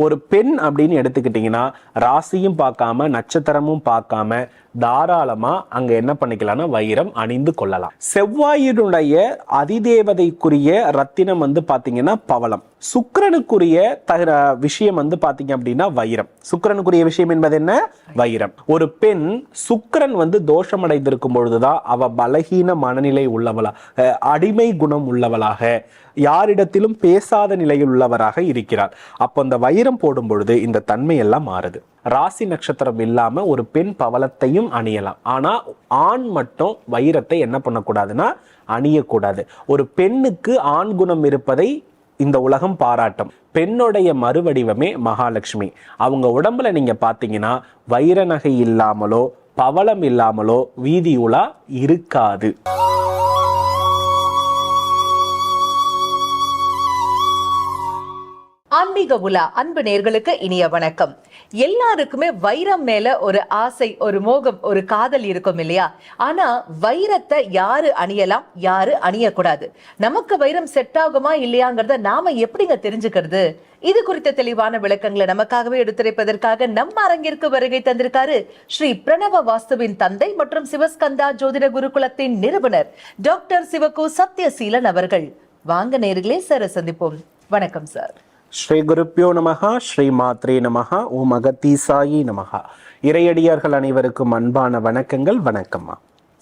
ஒரு பெண் அப்படின்னு எடுத்துக்கிட்டீங்கன்னா ராசியும் பார்க்காம நட்சத்திரமும் பார்க்காம தாராளமா அங்க என்ன பண்ணிக்கலாம்னா வைரம் அணிந்து கொள்ளலாம். செவ்வாயினுடைய அதிதேவதைக்குரிய ரத்தினம் வந்து பாத்தீங்கன்னா பவளம். சுக்கிரனுக்குரிய விஷயம் வந்து பாத்தீங்க அப்படின்னா வைரம். சுக்கிரனுக்குரிய விஷயம் என்பது என்ன? வைரம். ஒரு பெண் சுக்கிரன் வந்து தோஷம் அடைந்திருக்கும் பொழுதுதான் அவ பலகீன மனநிலை உள்ளவளா, அடிமை குணம் உள்ளவளாக, யாரிடத்திலும் பேசாத நிலையில் உள்ளவராக இருக்கிறார். அப்போ அந்த வைரம் போடும் பொழுது இந்த தன்மை எல்லாம் மாறுது. ராசி நட்சத்திரம் இல்லாம ஒரு பெண் பவளத்தையும் அணியலாம். ஆனா ஆண் மட்டும் வைரத்தை என்ன பண்ணக்கூடாதுன்னா அணியக்கூடாது. ஒரு பெண்ணுக்கு ஆண் குணம் இருப்பதை இந்த உலகம் பாராட்டும். பெண்ணுடைய மறுவடிவமே மகாலட்சுமி. அவங்க உடம்புல நீங்க பாத்தீங்கன்னா வைர நகை இல்லாமலோ பவளம் இல்லாமலோ வீதி உலா இருக்காது. ஆன்மீக உலா அன்பு நேர்களுக்கு இனிய வணக்கம். எல்லாருக்குமே வைரம் மேல ஒரு ஆசை, ஒரு மோகம், ஒரு காதல் இருக்கும் இல்லையா? ஆனா வைரத்தை யாரு அணியலாம், யாரு அணியக்கூடாது, நமக்கு வைரம் செட் ஆகுமா இல்லையாங்கிறத நாம எப்படிங்க தெரிஞ்சுக்கிறது? இது குறித்த தெளிவான விளக்கங்களை நமக்காகவே எடுத்துரைப்பதற்காக நம்ம அரங்கிற்கு வருகை தந்திருக்காரு ஸ்ரீ பிரணவ வாஸ்துவின் தந்தை மற்றும் சிவஸ்கந்தா ஜோதிட குருகுலத்தின் நிறுவனர் டாக்டர் சிவகு சத்யசீலன் அவர்கள். வாங்க நேர்களே, சார் சந்திப்போம். வணக்கம் சார். ஸ்ரீ குருப்பியோ நமஹா, ஸ்ரீ மாத்ரே நமஹா, ஓம் அகத்தீசாயி நமஹா. இறையடியார்கள் அனைவருக்கும் அன்பான வணக்கங்கள். வணக்கம்மா.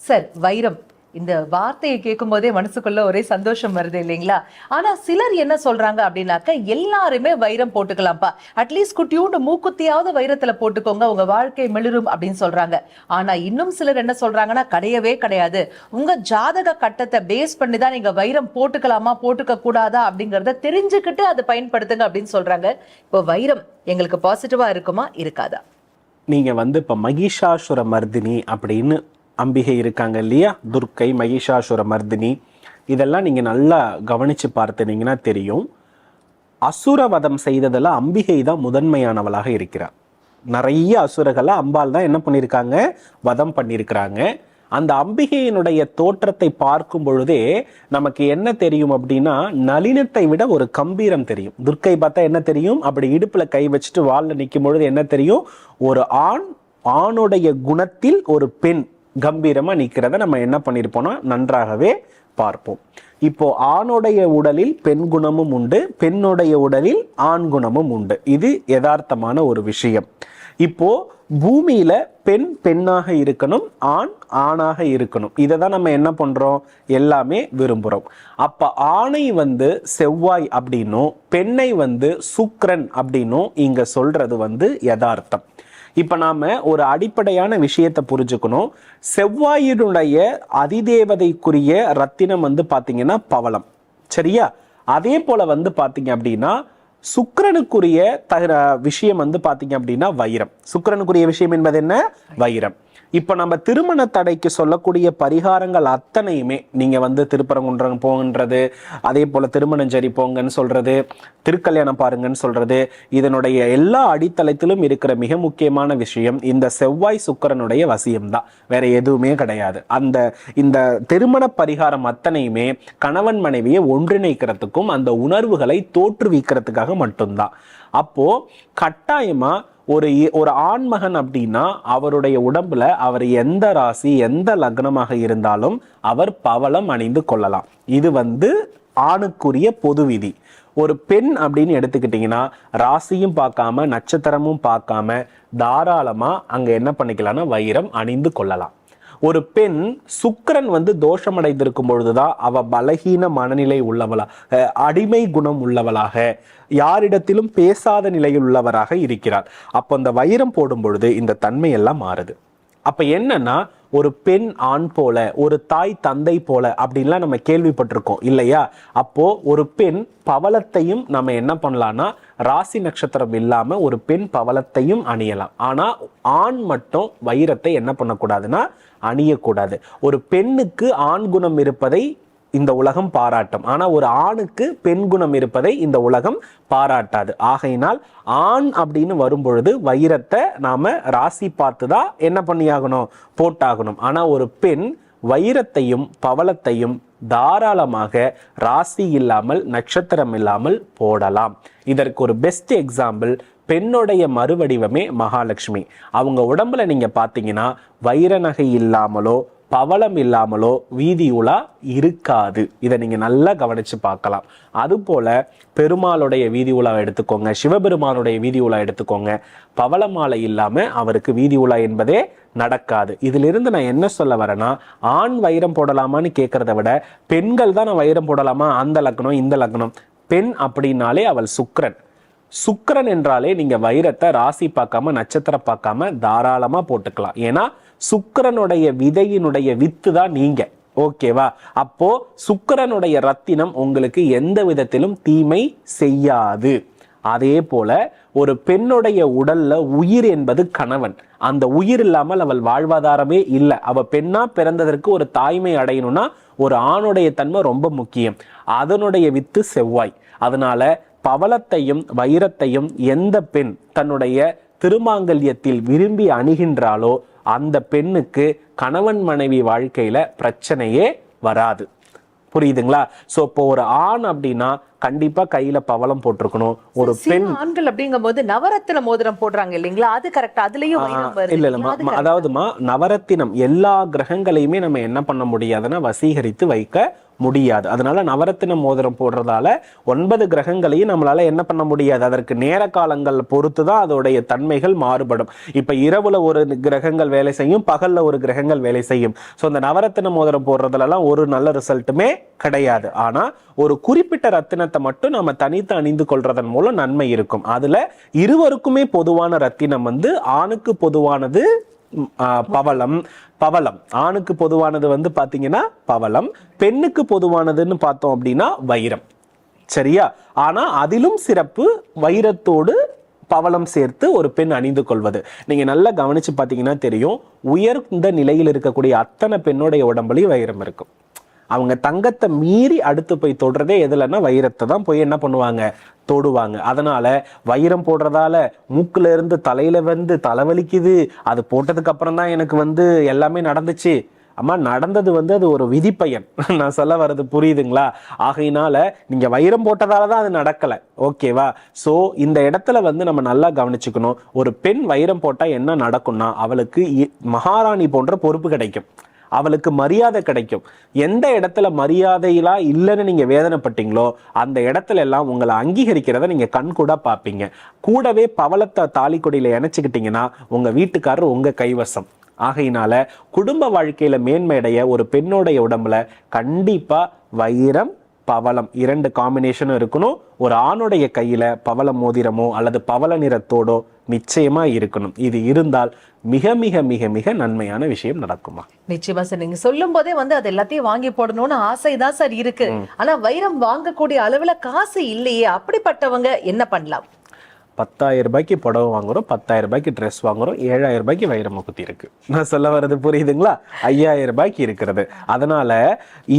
சார், வைரம் இந்த வார்த்தையை கேட்கும் போதே மனசுக்குள்ள ஒரே சந்தோஷம் வருது இல்லைங்களா? ஆனா சிலர் என்ன சொல்றாங்க அப்படின்னாக்க, எல்லாருமே வைரம் போட்டுக்கலாம்ப்பா, அட்லீஸ்ட் குட்டியோண்டு மூக்குத்தியாவது வைரத்துல போட்டுக்கோங்க, உங்க வாழ்க்கை மிளிரும் அப்படின்னு சொல்றாங்க. ஆனா இன்னும் சிலர் என்ன சொல்றாங்கன்னா, கிடையவே கிடையாது, உங்க ஜாதக கட்டத்தை பேஸ் பண்ணி தான் நீங்க வைரம் போட்டுக்கலாமா போட்டுக்க கூடாதா அப்படிங்கறத தெரிஞ்சுக்கிட்டு அதை பயன்படுத்துங்க அப்படின்னு சொல்றாங்க. இப்போ வைரம் எங்களுக்கு பாசிட்டிவா இருக்குமா இருக்காதா? நீங்க வந்து இப்ப மகிஷாசுர மர்தினி அப்படின்னு அம்பிகை இருக்காங்க இல்லையா, துர்க்கை, மகிஷாசுர மர்தினி, இதெல்லாம் நீங்க நல்லா கவனிச்சு பார்த்தீங்கன்னா தெரியும். அசுரவதம் செய்ததில் அம்பிகை தான் முதன்மையானவளாக இருக்கிறார். நிறைய அசுரர்களை அம்பாள் தான் என்ன பண்ணியிருக்காங்க, வதம் பண்ணியிருக்கிறாங்க. அந்த அம்பிகையினுடைய தோற்றத்தை பார்க்கும் பொழுதே நமக்கு என்ன தெரியும் அப்படின்னா, நளினத்தை விட ஒரு கம்பீரம் தெரியும். துர்க்கை பார்த்தா என்ன தெரியும், அப்படி இடுப்புல கை வச்சுட்டு வால்ல நிற்கும் பொழுது என்ன தெரியும், ஒரு ஆணுடைய குணத்தில் ஒரு பெண் கம்பீரமா நிக்கிறத நம்ம என்ன பண்ணிருப்போம்னா நன்றாகவே பார்ப்போம். இப்போ ஆணுடைய உடலில் பெண் குணமும் உண்டு, பெண்ணுடைய உடலில் ஆண் குணமும் உண்டு. இது யதார்த்தமான ஒரு விஷயம். இப்போ பூமியில பெண் பெண்ணாக இருக்கணும், ஆண் ஆணாக இருக்கணும். இதை தான் நம்ம என்ன பண்றோம், எல்லாமே விரும்புறோம். அப்ப ஆணை வந்து செவ்வாய் அப்படின்னும் பெண்ணை வந்து சுக்கிரன் அப்படின்னும் இங்க சொல்றது வந்து யதார்த்தம். இப்ப நாம ஒரு அடிப்படையான விஷயத்தை புரிஞ்சுக்கணும். செவ்வாயினுடைய அதிதேவதைக்குரிய ரத்தினம் வந்து பாத்தீங்கன்னா பவளம், சரியா? அதே போல வந்து பாத்தீங்க அப்படின்னா சுக்கிரனுக்குரிய விஷயம் வந்து பாத்தீங்க அப்படின்னா வைரம். சுக்கிரனுக்குரிய விஷயம் என்பது என்ன? வைரம். இப்ப நம்ம திருமண தடைக்கு சொல்லக்கூடிய பரிகாரங்கள் அத்தனையுமே, நீங்க வந்து திருப்பரங்குன்றம் போங்கன்றது, அதே போல திருமணஞ்சேரி போங்கன்னு சொல்றது, திருக்கல்யாணம் பாருங்கன்னு சொல்றது, இதனுடைய எல்லா அடித்தளத்திலும் இருக்கிற மிக முக்கியமான விஷயம் இந்த செவ்வாய் சுக்கிரனுடைய வசியம்தான், வேற எதுவுமே கிடையாது. இந்த திருமண பரிகாரம் அத்தனையுமே கணவன் மனைவியை ஒன்றிணைக்கிறதுக்கும் அந்த உணர்வுகளை தோற்றுவிக்கிறதுக்காக மட்டும்தான். அப்போ கட்டாயமா ஒரு ஆண்மகன் அப்படின்னா அவருடைய உடம்புல அவர் எந்த ராசி எந்த லக்னமாக இருந்தாலும் அவர் பவளம் அணிந்து கொள்ளலாம். இது வந்து ஆணுக்குரிய பொது விதி. ஒரு பெண் அப்படின்னு எடுத்துக்கிட்டீங்கன்னா ராசியும் பார்க்காம நட்சத்திரமும் பார்க்காம தாராளமா அங்க என்ன பண்ணிக்கலாம்னா வைரம் அணிந்து கொள்ளலாம். ஒரு பெண் சுக்கிரன் வந்து தோஷம் அடைந்திருக்கும் பொழுதுதான் அவ பலகீன மனநிலை உள்ளவளா, அடிமை குணம் உள்ளவளாக, யாரிடத்திலும் பேசாத நிலையில் உள்ளவராக இருக்கிறார். அப்போ அந்த வைரம் போடும் பொழுது இந்த தன்மை எல்லாம் மாறுது. அப்ப என்னன்னா, ஒரு பெண் ஆண் போல, ஒரு தாய் தந்தை போல அப்படின்லாம் நம்ம கேள்விப்பட்டிருக்கோம் இல்லையா? அப்போ ஒரு பெண் பவளத்தையும் நம்ம என்ன பண்ணலாம்னா, ராசி நட்சத்திரம் இல்லாம ஒரு பெண் பவளத்தையும் அணியலாம். ஆனா ஆண் மட்டும் வைரத்தை என்ன பண்ணக்கூடாதுன்னா அணியக்கூடாது. ஒரு பெண்ணுக்கு ஆண் குணம் இருப்பதை இந்த உலகம் பாராட்டும். ஆனா ஒரு ஆணுக்கு பெண் குணம் இருப்பதை இந்த உலகம் பாராட்டாது. ஆகையினால் ஆண் அப்படின்னு வரும் பொழுது வைரத்தை நாம ராசி பார்த்துதான் என்ன பண்ணியாகணும், போட்டாகணும். ஆனா ஒரு பெண் வைரத்தையும் பவளத்தையும் தாராளமாக ராசி இல்லாமல் நட்சத்திரம் இல்லாமல் போடலாம். இதற்கு ஒரு பெஸ்ட் எக்ஸாம்பிள் பெண்ணுடைய மறுவடிவமே மகாலட்சுமி. அவங்க உடம்புல நீங்க பாத்தீங்கன்னா வைர நகை இல்லாமலோ பவளம் இல்லாமலோ வீதியுலா இருக்காது. இதை நீங்க நல்லா கவனிச்சு பார்க்கலாம். அது போல பெருமாளுடைய வீதி உலா எடுத்துக்கோங்க, சிவபெருமானுடைய வீதி உலா எடுத்துக்கோங்க, பவள மாலை இல்லாம அவருக்கு வீதி உலா என்பதே நடக்காது. இதுல இருந்து நான் என்ன சொல்ல வரேன்னா, ஆண் வைரம் போடலாமான்னு கேட்கறத விட பெண்கள் தான் நான் வைரம் போடலாமா, அந்த லக்னம் இந்த லக்னம். பெண் அப்படின்னாலே அவள் சுக்கிரன். சுக்கிரன் என்றாலே நீங்க வைரத்தை ராசி பார்க்காம நட்சத்திரம் பார்க்காம தாராளமா போட்டுக்கலாம். ஏன்னா சுக்கிரனுடைய விதையினுடைய வித்து தான் நீங்க. ஓகேவா? அப்போ சுக்கிரனுடைய ரத்தினம் உங்களுக்கு எந்த விதத்திலும் தீமை செய்யாது. அதே போல ஒரு பெண்ணுடைய உடல்ல உயிர் என்பது கணவன். அந்த உயிர் இல்லாமல் அவள் வாழ்வாதாரமே இல்லை. அவ பெண்ணா பிறந்ததற்கு ஒரு தாய்மை அடையணும்னா ஒரு ஆணுடைய தன்மை ரொம்ப முக்கியம். அதனுடைய வித்து செவ்வாய். அதனால பவளத்தையும் வைரத்தையும் எந்த பெண் தன்னுடைய திருமாங்கல்யத்தில் விரும்பி அணுகின்றாலோ அந்த பெண்ணுக்கு கணவன் மனைவி வாழ்க்கையில பிரச்சனையே வராது. புரியுதுங்களா? சோ இப்போ ஒரு ஆண் அப்படின்னா கண்டிப்பா கையில பவளம் போட்டிருக்கணும். ஒரு பெண் ஆண்கள் அப்படிங்கும் போது நவரத்தின மோதிரம் போடுறாங்க இல்லைங்களா, அது கரெக்டா? அதுலயும் வைரம் வருது. இல்ல அதாவதுமா நவரத்தினம் எல்லா கிரகங்களையுமே நம்ம என்ன பண்ண முடியாதுன்னா வசீகரித்து வைக்க முடியாது. அதனால நவரத்தின மோதிரம் போடுறதால 9 கிரகங்களையும் நம்மளால என்ன பண்ண முடியாது. அதற்கு நேர காலங்கள் பொறுத்து தான் அதோடைய தன்மைகள் மாறுபடும். இப்ப இரவுல ஒரு கிரகங்கள் வேலை செய்யும், பகல்ல ஒரு கிரகங்கள் வேலை செய்யும். ஸோ இந்த நவரத்தின மோதிரம் போடுறதுலாம் ஒரு நல்ல ரிசல்ட்டுமே கிடையாது. ஆனா ஒரு குறிப்பிட்ட ரத்தினத்தை மட்டும் நம்ம தனித்து அணிந்து கொள்றதன் மூலம் நன்மை இருக்கும். அதுல இருவருக்குமே பொதுவான ரத்தினம் ஆணுக்கு பொதுவானது பவளம். ஆணுக்கு பொதுவானது பாத்தீங்கன்னா பவளம், பெண்ணுக்கு பொதுவானதுன்னு பார்த்தோம் அப்படின்னா வைரம். சரியா? ஆனா அதிலும் சிறப்பு வைரத்தோடு பவளம் சேர்த்து ஒரு பெண் அணிந்து கொள்வது. நீங்க நல்லா கவனிச்சு பாத்தீங்கன்னா தெரியும், உயர்ந்த நிலையில் இருக்கக்கூடிய அத்தனை பெண்ணுடைய உடம்புலையும் வைரம் இருக்கும். அவங்க தங்கத்தை மீறி அடுத்து போய் தொடுறதே எதுலன்னா வைரத்தை தான் போய் என்ன பண்ணுவாங்க, தொடுவாங்க. அதனால வைரம் போடுறதால மூக்குல இருந்து தலையில தலைவலிக்குது, அது போட்டதுக்கு அப்புறம் தான் எனக்கு எல்லாமே நடந்துச்சு. அம்மா, நடந்தது அது ஒரு விதிப்பயன். நான் சொல்ல வர்றது புரியுதுங்களா? ஆகையினால நீங்க வைரம் போட்டதாலதான் அது நடக்கல. ஓகேவா? சோ இந்த இடத்துல நம்ம நல்லா கவனிச்சுக்கணும். ஒரு பெண் வைரம் போட்டா என்ன நடக்கும்னா அவளுக்கு மகாராணி போன்ற பொறுப்பு கிடைக்கும், அவளுக்கு மரியாதை கிடைக்கும். எந்த இடத்துல மரியாதையிலா இல்லைன்னு நீங்க வேதனைப்பட்டீங்களோ அந்த இடத்துல எல்லாம் உங்களை அங்கீகரிக்கிறத நீங்க கண்கூட பார்ப்பீங்க. கூடவே பவளத்தை தாலிக்கொடியில இணைச்சுக்கிட்டீங்கன்னா உங்க வீட்டுக்காரர் உங்க கைவசம். ஆகையினால குடும்ப வாழ்க்கையில மேன்மையடைய ஒரு பெண்ணோடைய உடம்புல கண்டிப்பா வைரம் பவளம் 2 காம்பினேஷனும் இருக்கணும். ஒரு ஆணுடைய கையில பவள மோதிரமோ அல்லது பவள நிறத்தோடோ நிச்சயமா இருக்கணும். இது இருந்தால் மிக மிக மிக மிக நன்மையான விஷயம் நடக்குமா? நிச்சயமா சார். நீங்க சொல்லும் போதே அது எல்லாத்தையும் வாங்கி போடணும்னு ஆசைதான் சார் இருக்கு. ஆனா வைரம் வாங்கக்கூடிய அளவுல காசு இல்லையே. அப்படிப்பட்டவங்க என்ன பண்ணலாம்? 10,000 ரூபாய்க்கு புடவை வாங்குறோம், 10,000 ரூபாய்க்கு ட்ரெஸ் வாங்குறோம், 7,000 ரூபாய்க்கு வைரம் முகுத்தி இருக்கு. நான் சொல்ல வர்றது புரியுதுங்களா? 5,000 ரூபாய்க்கு இருக்கிறது. அதனால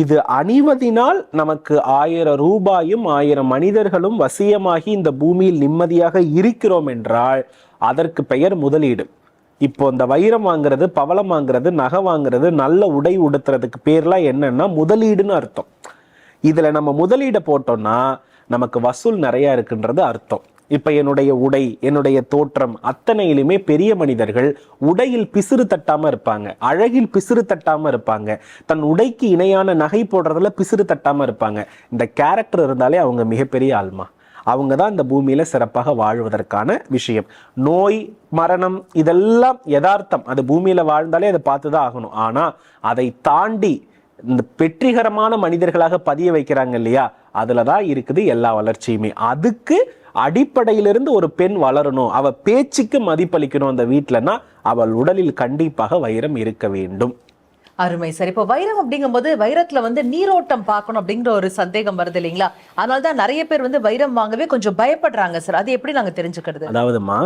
இது அணிவதினால் நமக்கு 1000 ரூபாயும் 1000 மனிதர்களும் வசியமாகி இந்த பூமியில் நிம்மதியாக இருக்கிறோம் என்றால் அதற்கு பெயர் முதலீடு. இப்போ இந்த வைரம் வாங்குறது, பவளம் வாங்குறது, நகை வாங்குறது, நல்ல உடை உடுத்துறதுக்கு பேர்லாம் என்னன்னா முதலீடுன்னு அர்த்தம். இதுல நம்ம முதலீடை போட்டோம்னா நமக்கு வசூல் நிறைய இருக்குன்றது அர்த்தம். இப்ப என்னுடைய உடை, என்னுடைய தோற்றம் அத்தனையிலுமே பெரிய மனிதர்கள் உடையில் பிசிறு தட்டாம இருப்பாங்க, அழகில் பிசிறு தட்டாம இருப்பாங்க, தன் உடைக்கு இணையான நகை போடுறதுல பிசிறு தட்டாம இருப்பாங்க. இந்த கேரக்டர் இருந்தாலே அவங்க மிகப்பெரிய ஆள்மா. அவங்க தான் இந்த பூமியில சிறப்பாக வாழ்வதற்கான விஷயம். நோய், மரணம் இதெல்லாம் யதார்த்தம். அது பூமியில வாழ்ந்தாலே அதை பார்த்துதான் ஆகணும். ஆனா அதை தாண்டி இந்த வெற்றிகரமான மனிதர்களாக பதிய வைக்கிறாங்க இல்லையா, அதுலதான் இருக்குது எல்லா வளர்ச்சியுமே. அதுக்கு அடிப்படையிலிருந்து ஒரு பெண் வளரணும், அவ பேச்சுக்கு மதிப்பளிக்கணும் அந்த வீட்டுலன்னா அவள் உடலில் கண்டிப்பாக வைரம் இருக்க வேண்டும். அருமை சார். இப்போ வைரம் அப்படிங்கும் போது வைரத்துல நீரோட்டம் பார்க்கணும் அப்படிங்கிற ஒரு சந்தேகம் வருது இல்லைங்களா? அதனாலதான் நிறைய பேர் வைரம் வாங்கவே கொஞ்சம் பயப்படுறாங்க சார். அது எப்படி நாங்க தெரிஞ்சுக்கிறது? அதாவதுமா,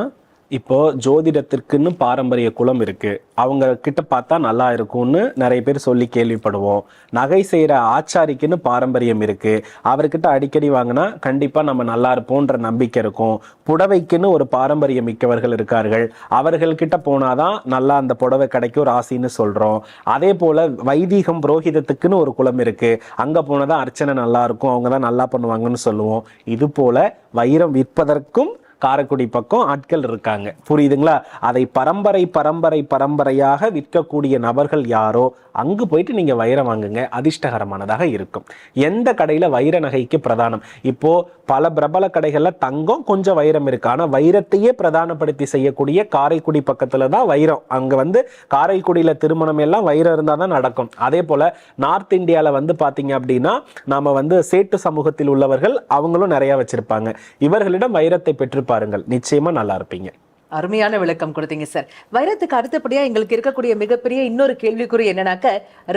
இப்போ ஜோதிடத்திற்குன்னு பாரம்பரிய குலம் இருக்கு, அவங்க கிட்ட பார்த்தா நல்லா இருக்கும்னு நிறைய பேர் சொல்லி கேள்விப்படுவோம். நகை செய்யற ஆச்சாரிக்குன்னு பாரம்பரியம் இருக்கு, அவர்கிட்ட அடிக்கடி வாங்கினா கண்டிப்பா நம்ம நல்லா இருப்போன்ற நம்பிக்கை இருக்கும். புடவைக்குன்னு ஒரு பாரம்பரியம் மிக்கவர்கள் இருக்கார்கள், அவர்கள்கிட்ட போனாதான் நல்லா அந்த புடவை கிடைக்கும் ராசின்னு சொல்றோம். அதே போல வைதீகம் புரோகிதத்துக்குன்னு ஒரு குலம் இருக்கு, அங்க போனதான் அர்ச்சனை நல்லா இருக்கும், அவங்கதான் நல்லா பண்ணுவாங்கன்னு சொல்லுவோம். இது போல வைரம் விற்பதற்கும் காரைக்குடி பக்கம் ஆட்கள் இருக்காங்க, புரியுதுங்களா? அதை பரம்பரை பரம்பரை பரம்பரையாக விற்கக்கூடிய நபர்கள் யாரோ அங்கு போயிட்டு நீங்க வைரம் வாங்குங்க, அதிர்ஷ்டகரமானதாக இருக்கும். எந்த கடையில வைர நகைக்கு பிரதானம்? இப்போ பல பிரபல கடைகள்ல தங்கம் கொஞ்சம் வைரம் இருக்கு, ஆனா வைரத்தையே பிரதானப்படுத்தி செய்யக்கூடிய காரைக்குடி பக்கத்துல தான் வைரம். அங்க காரைக்குடியில திருமணம் எல்லாம் வைரம் இருந்தாதான் நடக்கும். அதே போல நார்த் இந்தியால பாத்தீங்க அப்படின்னா நாம சேட்டு சமூகத்தில் உள்ளவர்கள் அவங்களும் நிறைய வச்சிருப்பாங்க. இவர்களிடம் வைரத்தை பெற்று பாருங்கள், நிச்சயமா நல்லா இருப்பீங்க. அருமையான விளக்கம் கொடுத்தீங்க சார். வைரத்துக்கு அடுத்தபடியா எங்களுக்கு இருக்கக்கூடிய மிகப்பெரிய இன்னொரு கேள்விக்குறி என்னன்னாக்க,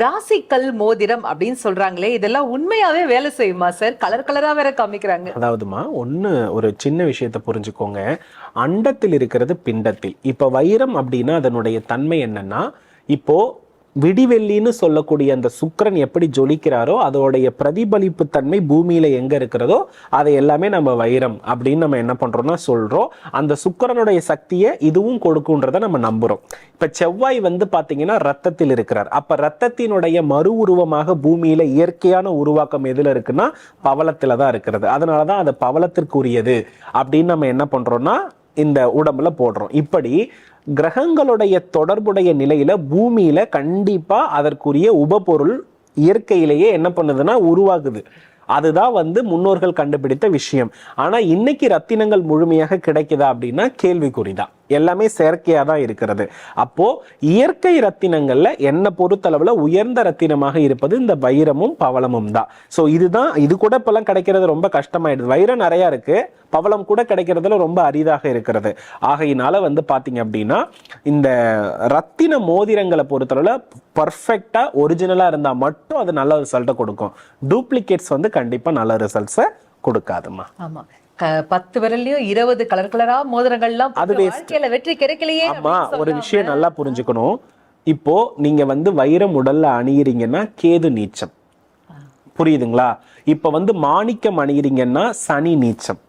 ராசிக்கல் மோதிரம் அப்படின்னு சொல்றாங்களே, இதெல்லாம் உண்மையாவே வேலை செய்யுமா சார்? கலர் கலரா வேற காமிக்கிறாங்க. அதாவதுமா ஒரு சின்ன விஷயத்தை புரிஞ்சுக்கோங்க. அண்டத்தில் இருக்கிறது பிண்டத்தில். இப்ப வைரம் அப்படின்னா அதனுடைய தன்மை என்னன்னா, இப்போ விடிவெள்ளின்னு சொல்லக்கூடிய அந்த சுக்கிரன் எப்படி ஜொலிக்கிறாரோ அதோடைய பிரதிபலிப்பு தன்மை பூமியில எங்க இருக்கிறதோ அதை எல்லாமே நம்ம வைரம் அப்படின்னு நம்ம என்ன பண்றோம்னா சொல்றோம். அந்த சுக்கிரனுடைய சக்தியை இதுவும் கொடுக்குன்றத நம்ம நம்புறோம். இப்ப செவ்வாய் பாத்தீங்கன்னா ரத்தத்தில் இருக்கிறார். அப்ப ரத்தத்தினுடைய மறு உருவமாக பூமியில இயற்கையான உருவாக்கம் எதுல இருக்குன்னா பவளத்துல தான் இருக்கிறது. அதனாலதான் அது பவளத்திற்குரியது அப்படின்னு நம்ம என்ன பண்றோம்னா இந்த உடம்புல போடுறோம். இப்படி கிரகங்களுடைய தொடர்புடைய நிலையில பூமியில கண்டிப்பா அதற்குரிய உபபொருள் இயற்கையிலேயே என்ன பண்ணுதுன்னா உருவாகுது. அதுதான் முன்னோர்கள் கண்டுபிடித்த விஷயம். ஆனா இன்னைக்கு ரத்தினங்கள் முழுமையாக கிடைக்குதா அப்படின்னா கேள்விக்குறிதான். எல்லாமே செயற்கையா தான் இருக்கிறது. அப்போ இயற்கை ரத்தினங்கள்ல என்ன பொறுத்தளவுல உயர்ந்த ரத்தினமாக இருப்பது இந்த வைரமும் பவளமும் தான். சோ இது கூட இப்பெல்லாம் கிடைக்கிறது ரொம்ப கஷ்டமாயிடுது. வைரம் நிறைய இருக்கு, பவளம் கூட கிடைக்கிறதுல ரொம்ப அரிதாக இருக்கிறது. ஆகையினால பாத்தீங்க அப்படின்னா இந்த ரத்தின மோதிரங்களை பொறுத்தளவுல பர்ஃபெக்டா ஒரிஜினலா இருந்தா மட்டும் அது நல்ல ரிசல்ட்டை கொடுக்கும். டூப்ளிகேட்ஸ் கண்டிப்பா நல்ல ரிசல்ட்ஸை கொடுக்காதுமா. ஆமா, 10 விரல்லையும் 20 கலர் கலரா மோதிரங்கள்லாம் அது வாழ்க்கையில வெற்றி கிடைக்கலையே. ஆமா, ஒரு விஷயம் நல்லா புரிஞ்சுக்கணும். இப்போ நீங்க வைரம் உடல்ல அணியிறீங்கன்னா கேது நீச்சம், புரியுதுங்களா? இப்ப மாணிக்கம் அணியிறீங்கன்னா சனி நீச்சம்.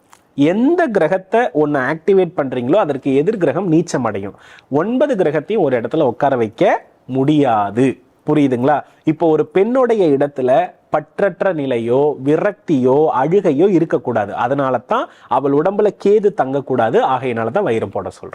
எந்த கிரகத்தை ஒன்னு ஆக்டிவேட் பண்றீங்களோ அதற்கு எதிர் கிரகம் நீச்சம் அடையும். 9 கிரகத்தையும் ஒரு இடத்துல உட்கார வைக்க முடியாது, புரியுதுங்களா? இப்போ ஒரு பெண்ணுடைய இடத்துல பற்றற்ற நிலையோ விரக்தியோ அழுகையோ இருக்கக்கூடாது. அதனால தான் அவள் உடம்புல கேது தங்கக்கூடாது. ஆகையினால தான் வைரம் போட சொல்றோம்.